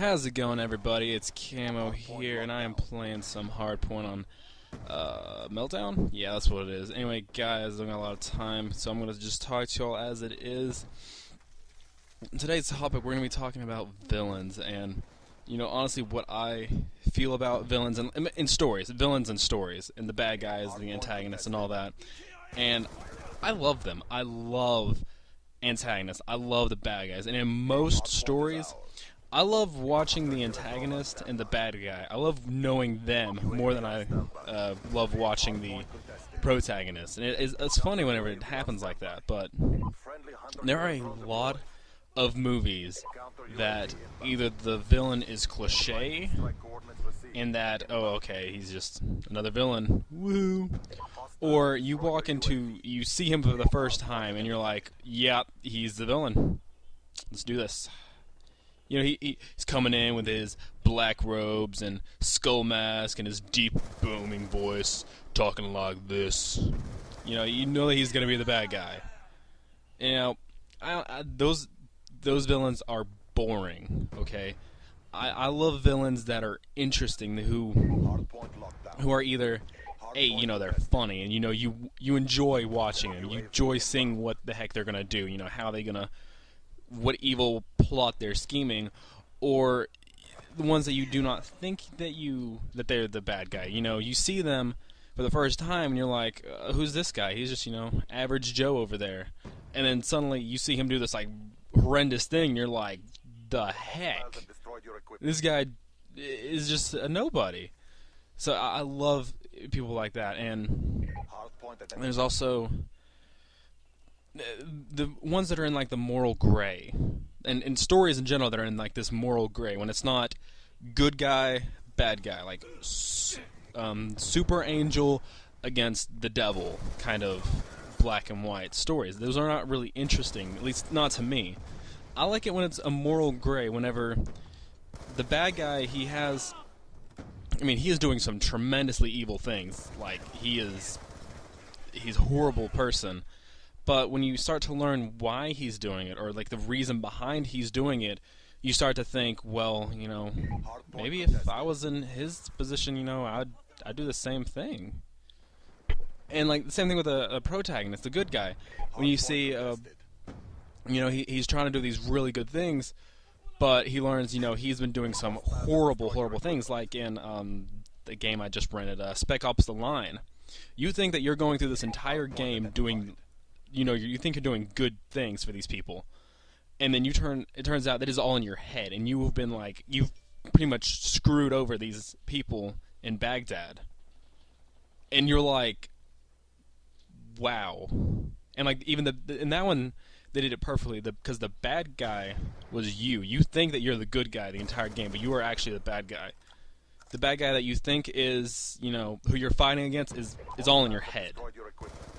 How's it going, everybody? It's Camo here, and I am playing some Hardpoint on Meltdown? Yeah, that's what it is. Anyway, guys, I don't got a lot of time, so I'm going to just talk to y'all as it is. Today's topic, we're going to be talking about villains, and, you know, honestly, what I feel about villains in stories, villains and stories, and the bad guys, the antagonists, and all that. And I love them. I love antagonists. I love the bad guys. And in most stories, I love watching the antagonist and the bad guy. I love knowing them more than I love watching the protagonist. And it's funny whenever it happens like that, but there are a lot of movies that either the villain is cliche, in that, oh, okay, he's just another villain, woo, or you see him for the first time and you're like, yeah, he's the villain. Let's do this. You know, he's coming in with his black robes and skull mask and his deep booming voice, talking like this. You know that he's gonna be the bad guy. You know, those villains are boring. Okay, I love villains that are interesting, who are either you know, they're funny, and you enjoy watching them. You enjoy seeing what the heck they're gonna do. You know, how they gonna, what evil plot they're scheming, or the ones that you do not think that they're the bad guy. You know, you see them for the first time and you're like, who's this guy? He's just, you know, average Joe over there. And then suddenly you see him do this like horrendous thing and you're like, the heck? This guy is just a nobody. So I love people like that. And there's also the ones that are in like the moral gray, and stories in general that are in like this moral gray, when it's not good guy, bad guy, like super angel against the devil kind of black and white stories. Those are not really interesting, at least not to me. I like it when it's a moral gray, whenever the bad guy, he is doing some tremendously evil things, like he's a horrible person. But when you start to learn why he's doing it, or like the reason behind he's doing it, you start to think, well, you know, maybe if I was in his position, you know, I'd do the same thing. And like the same thing with a protagonist, the good guy. When you see, you know, he's trying to do these really good things, but he learns, you know, he's been doing some horrible things, like in the game I just rented, Spec Ops: The Line. You think that you're going through this entire game doing, you know, you think you're doing good things for these people, and then it turns out that is all in your head, and you've pretty much screwed over these people in Baghdad, and you're like, wow. And like even in that one, they did it perfectly, because the bad guy was you. You think that you're the good guy the entire game, but you are actually the bad guy. The bad guy that you think is, you know, who you're fighting against is all in your head.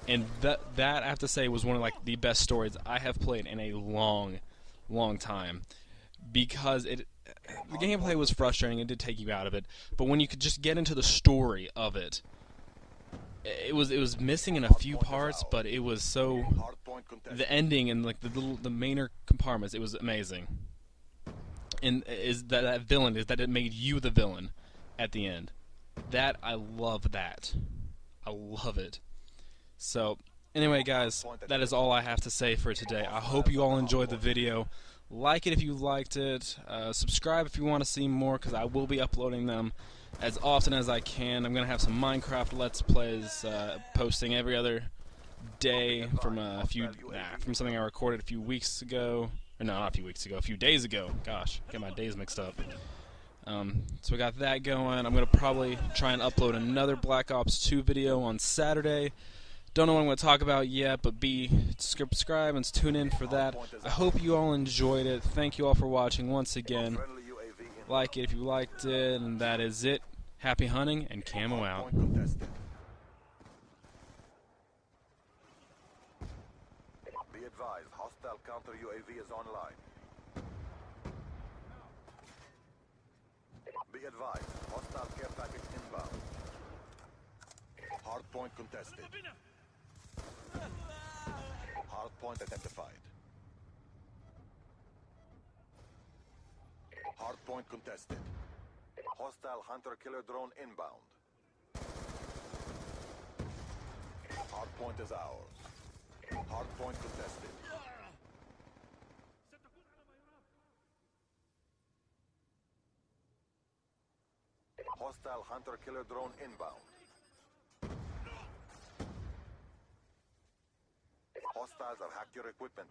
And that I have to say was one of like the best stories I have played in a long time, because the gameplay was frustrating. It did take you out of it, but when you could just get into the story of it, it was missing in a few parts, but it was so, the ending and like the mainer compartments, it was amazing. And is that villain is that it made you the villain at the end. That I love that. I love it. So, anyway, guys, that is all I have to say for today. I hope you all enjoyed the video. Like it if you liked it. Subscribe if you want to see more, because I will be uploading them as often as I can. I'm going to have some Minecraft Let's Plays posting every other day from from something I recorded a few weeks ago. Or no, not a few weeks ago, a few days ago. Gosh, get my days mixed up. So we got that going. I'm going to probably try and upload another Black Ops 2 video on Saturday. Don't know what I'm going to talk about yet, but subscribe and tune in for that. I hope you all enjoyed it. Thank you all for watching once again. Like it if you liked it, and that is it. Happy hunting, and Camo out. Be advised, hostile counter UAV is online. Be advised, hostile care package inbound. Hardpoint contested. Hardpoint identified. Hardpoint Hardpoint contested. Hostile hunter-killer drone inbound. Hardpoint is ours. Hardpoint contested. Hostile hunter-killer drone inbound. Hostiles have hacked your equipment.